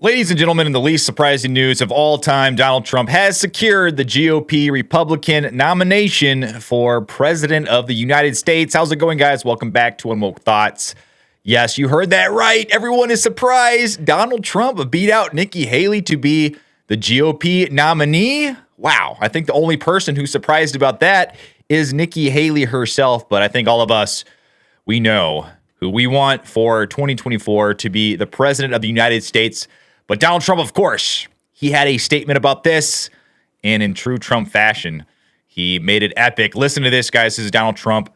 Ladies and gentlemen, in the least surprising news of all time, Donald Trump has secured the GOP Republican nomination for President of the United States. How's it going, guys? Welcome back to UnwokeThoughts. Yes, you heard that right. Everyone is surprised. Donald Trump beat out Nikki Haley to be the GOP nominee. Wow. I think the only person who's surprised about that is Nikki Haley herself. But I think all of us, we know who we want for 2024 to be the President of the United States. But Donald Trump, of course, he had a statement about this, and in true Trump fashion, he made it epic. Listen to this, guys. This is Donald Trump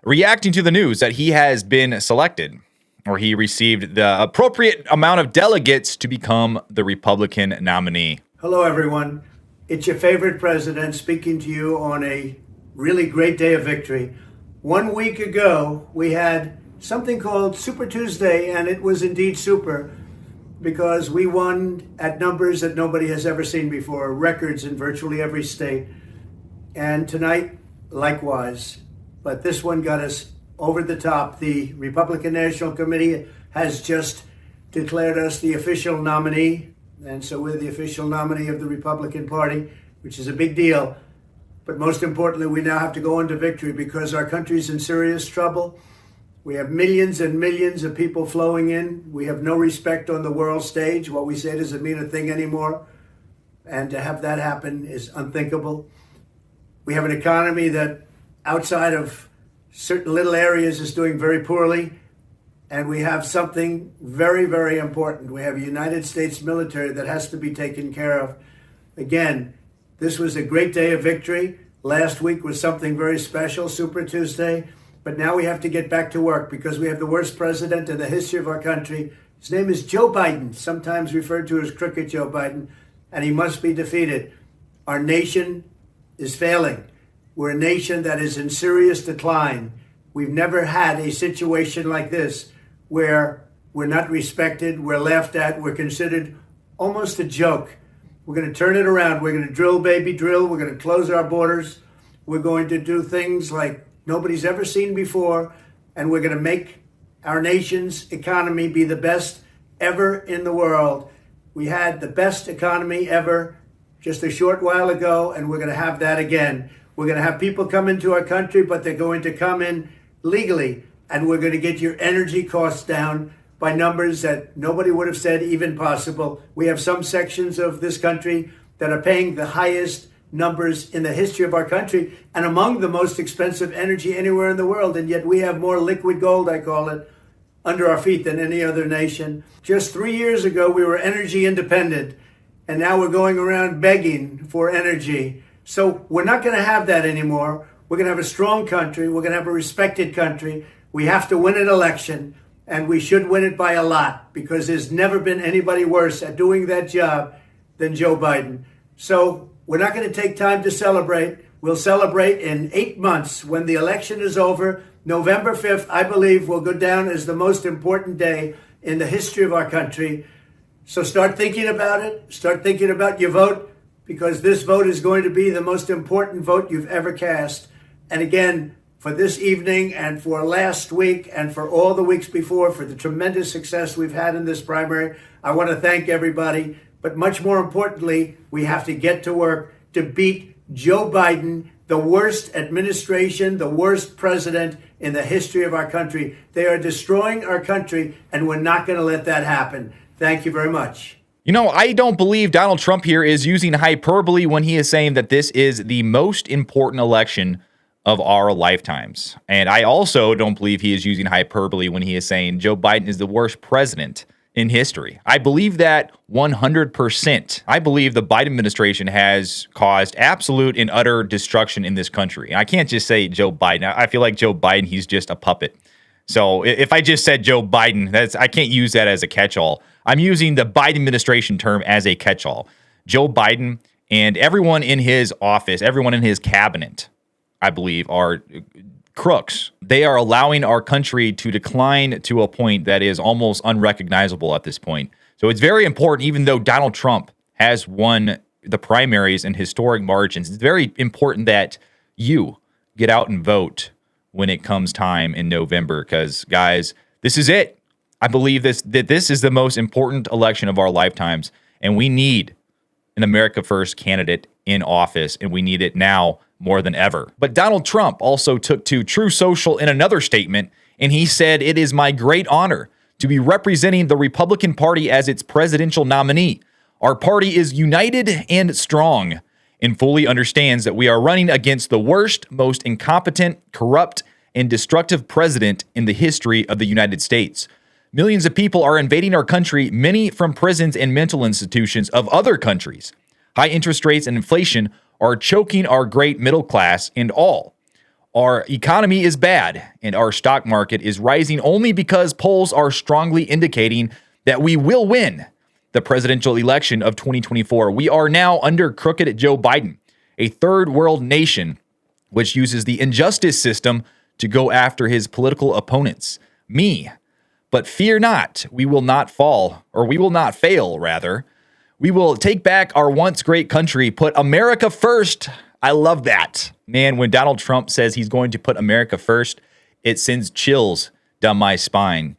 reacting to the news that he has been selected, or he received the appropriate amount of delegates to become the Republican nominee. Hello, everyone. It's your favorite president speaking to you on a really great day of victory. 1 week ago, we had something called Super Tuesday, and it was indeed super, because we won at numbers that nobody has ever seen before, records in virtually every state. And tonight, likewise. But this one got us over the top. The Republican National Committee has just declared us the official nominee. And so we're the official nominee of the Republican Party, which is a big deal. But most importantly, we now have to go on to victory because our country's in serious trouble. We have millions and millions of people flowing in. We have no respect on the world stage. What we say doesn't mean a thing anymore. And to have that happen is unthinkable. We have an economy that outside of certain little areas is doing very poorly. And we have something very, very important. We have a United States military that has to be taken care of. Again, this was a great day of victory. Last week was something very special, Super Tuesday. But now we have to get back to work because we have the worst president in the history of our country. His name is Joe Biden, sometimes referred to as Crooked Joe Biden, and he must be defeated. Our nation is failing. We're a nation that is in serious decline. We've never had a situation like this where we're not respected, we're laughed at, we're considered almost a joke. We're going to turn it around. We're going to drill, baby, drill. We're going to close our borders. We're going to do things like nobody's ever seen before, and we're going to make our nation's economy be the best ever in the world. We had the best economy ever just a short while ago, and we're going to have that again. We're going to have people come into our country, but they're going to come in legally, and we're going to get your energy costs down by numbers that nobody would have said even possible. We have some sections of this country that are paying the highest numbers in the history of our country and among the most expensive energy anywhere in the world. And yet we have more liquid gold, I call it, under our feet than any other nation. Just 3 years ago, we were energy independent, and now we're going around begging for energy. So we're not going to have that anymore. We're going to have a strong country. We're going to have a respected country. We have to win an election, and we should win it by a lot because there's never been anybody worse at doing that job than Joe Biden. So we're not going to take time to celebrate. We'll celebrate in 8 months when the election is over. November 5th, I believe, will go down as the most important day in the history of our country. So start thinking about it. Start thinking about your vote, because this vote is going to be the most important vote you've ever cast. And again, for this evening and for last week and for all the weeks before, for the tremendous success we've had in this primary, I want to thank everybody. But much more importantly, we have to get to work to beat Joe Biden, the worst administration, the worst president in the history of our country. They are destroying our country, and we're not going to let that happen. Thank you very much. You know, I don't believe Donald Trump here is using hyperbole when he is saying that this is the most important election of our lifetimes. And I also don't believe he is using hyperbole when he is saying Joe Biden is the worst president in history. I believe that 100%. I believe the Biden administration has caused absolute and utter destruction in this country. And I can't just say Joe Biden. I feel like Joe Biden, he's just a puppet. So if I just said Joe Biden, I can't use that as a catch-all. I'm using the Biden administration term as a catch-all. Joe Biden and everyone in his office, everyone in his cabinet, I believe, are crooks. They are allowing our country to decline to a point that is almost unrecognizable at this point. So it's very important, even though Donald Trump has won the primaries in historic margins, it's very important that you get out and vote when it comes time in November, because, guys, this is it. I believe that this is the most important election of our lifetimes, and we need an America First candidate in office, and we need it now more than ever. But Donald Trump also took to True Social in another statement, and he said, "It is my great honor to be representing the Republican Party as its presidential nominee. Our party is united and strong and fully understands that we are running against the worst, most incompetent, corrupt, and destructive president in the history of the United States. Millions of people are invading our country, many from prisons and mental institutions of other countries. High interest rates and inflation are choking our great middle class and all. Our economy is bad, and our stock market is rising only because polls are strongly indicating that we will win the presidential election of 2024. We are now under crooked Joe Biden, a third world nation which uses the injustice system to go after his political opponents, me. But fear not, we will not fall, or we will not fail, rather. We will take back our once great country, put America first." I love that. Man, when Donald Trump says he's going to put America first, it sends chills down my spine.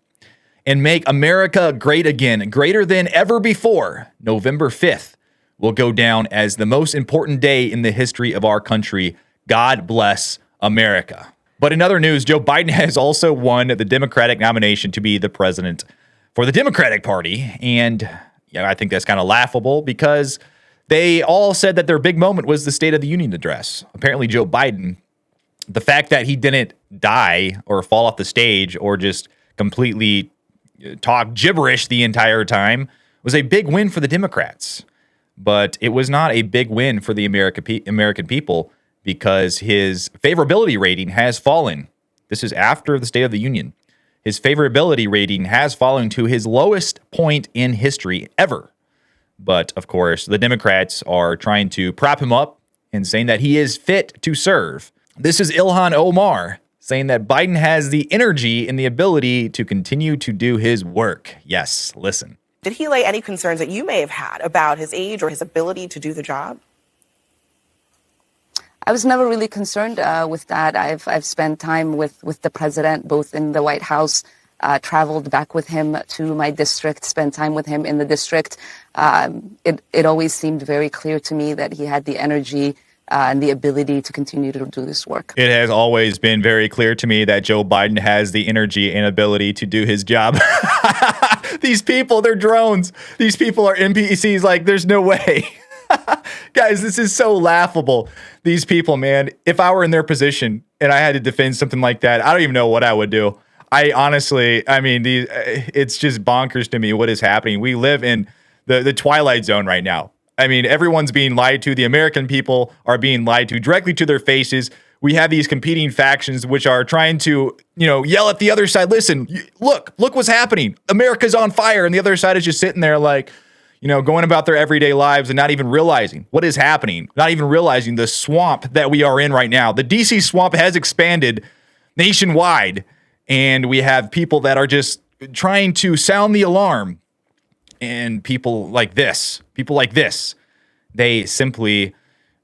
"And make America great again, greater than ever before. November 5th will go down as the most important day in the history of our country. God bless America." But in other news, Joe Biden has also won the Democratic nomination to be the president for the Democratic Party. And I think that's kind of laughable because they all said that their big moment was the State of the Union address. Apparently, Joe Biden, the fact that he didn't die or fall off the stage or just completely talk gibberish the entire time was a big win for the Democrats. But it was not a big win for the American people because his favorability rating has fallen. This is after the State of the Union. His favorability rating has fallen to his lowest point in history ever. But, of course, the Democrats are trying to prop him up and saying that he is fit to serve. This is Ilhan Omar saying that Biden has the energy and the ability to continue to do his work. Yes, listen. Did he lay any concerns that you may have had about his age or his ability to do the job? I was never really concerned with that. I've spent time with the president, both in the White House, traveled back with him to my district, spent time with him in the district. It always seemed very clear to me that he had the energy and the ability to continue to do this work. It has always been very clear to me that Joe Biden has the energy and ability to do his job. These people, they're drones. These people are NPCs. Like, there's no way. Guys, this is so laughable. These people, man, if I were in their position and I had to defend something like that, I don't even know what I would do. I honestly, it's just bonkers to me what is happening. We live in the twilight zone right now. I mean, everyone's being lied to. The American people are being lied to directly to their faces. We have these competing factions which are trying to, yell at the other side. Listen, look what's happening. America's on fire. And the other side is just sitting there like, going about their everyday lives and not even realizing what is happening, not even realizing the swamp that we are in right now. The DC swamp has expanded nationwide, and we have people that are just trying to sound the alarm. And people like this, they simply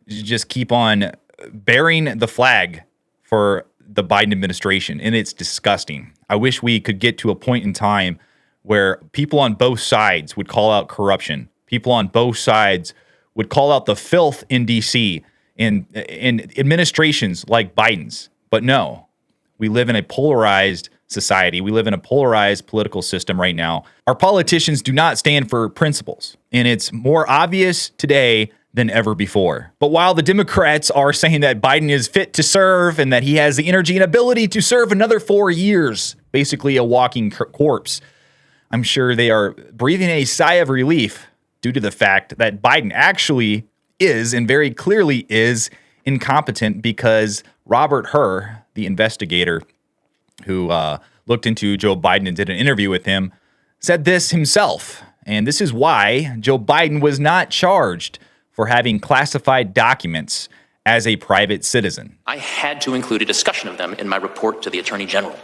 just keep on bearing the flag for the Biden administration, and it's disgusting. I wish we could get to a point in time where people on both sides would call out corruption. People on both sides would call out the filth in D.C. and administrations like Biden's. But no, we live in a polarized society. We live in a polarized political system right now. Our politicians do not stand for principles, and it's more obvious today than ever before. But while the Democrats are saying that Biden is fit to serve and that he has the energy and ability to serve another 4 years, basically a walking corpse, I'm sure they are breathing a sigh of relief due to the fact that Biden actually is, and very clearly is, incompetent because Robert Hur, the investigator who looked into Joe Biden and did an interview with him, said this himself. And this is why Joe Biden was not charged for having classified documents as a private citizen. I had to include a discussion of them in my report to the Attorney General.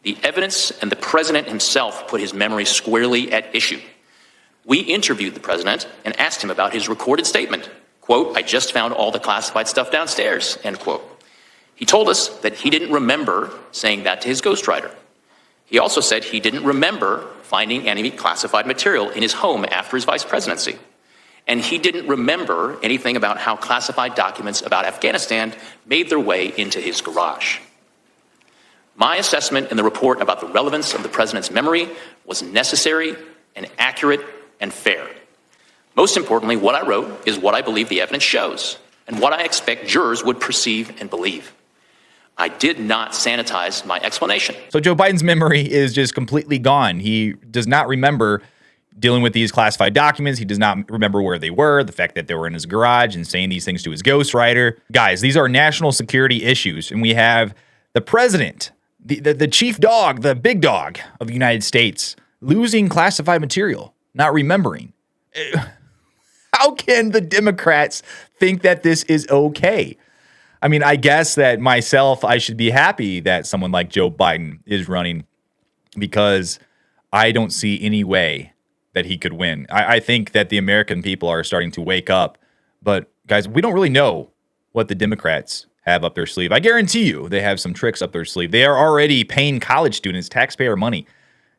The evidence and the president himself put his memory squarely at issue. We interviewed the president and asked him about his recorded statement. Quote, "I just found all the classified stuff downstairs," end quote. He told us that he didn't remember saying that to his ghostwriter. He also said he didn't remember finding any classified material in his home after his vice presidency. And he didn't remember anything about how classified documents about Afghanistan made their way into his garage. My assessment in the report about the relevance of the president's memory was necessary and accurate and fair. Most importantly, what I wrote is what I believe the evidence shows and what I expect jurors would perceive and believe. I did not sanitize my explanation. So Joe Biden's memory is just completely gone. He does not remember dealing with these classified documents. He does not remember where they were, the fact that they were in his garage and saying these things to his ghostwriter. Guys, these are national security issues, and we have the president, the chief dog, the big dog of the United States, losing classified material, not remembering. How can the Democrats think that this is okay? I mean, I guess that myself, I should be happy that someone like Joe Biden is running because I don't see any way that he could win. I think that the American people are starting to wake up. But guys, we don't really know what the Democrats have up their sleeve. I guarantee you they have some tricks up their sleeve. They are already paying college students taxpayer money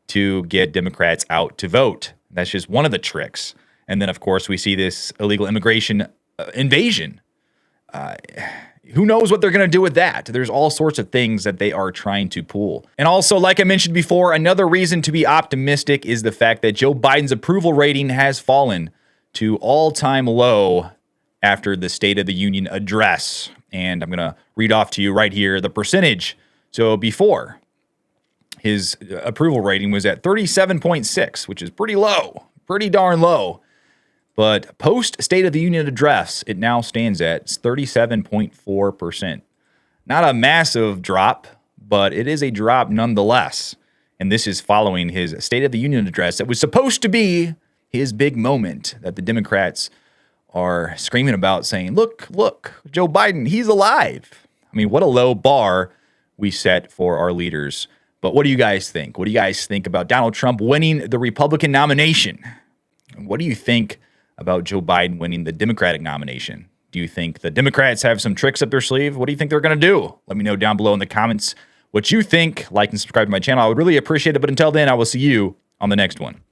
to get Democrats out to vote. That's just one of the tricks. And then, of course, we see this illegal immigration invasion. Who knows what they're going to do with that? There's all sorts of things that they are trying to pull. And also, like I mentioned before, another reason to be optimistic is the fact that Joe Biden's approval rating has fallen to all-time low after the State of the Union address. And I'm going to read off to you right here the percentage. So before, his approval rating was at 37.6, which is pretty low, pretty darn low. But post State of the Union address, it now stands at 37.4%. Not a massive drop, but it is a drop nonetheless. And this is following his State of the Union address that was supposed to be his big moment that the Democrats are screaming about, saying, look, Joe Biden, he's alive. I mean, what a low bar we set for our leaders. But what do you guys think? What do you guys think about Donald Trump winning the Republican nomination? What do you think about Joe Biden winning the Democratic nomination? Do you think the Democrats have some tricks up their sleeve? What do you think they're going to do? Let me know down below in the comments what you think. Like and subscribe to my channel. I would really appreciate it. But until then, I will see you on the next one.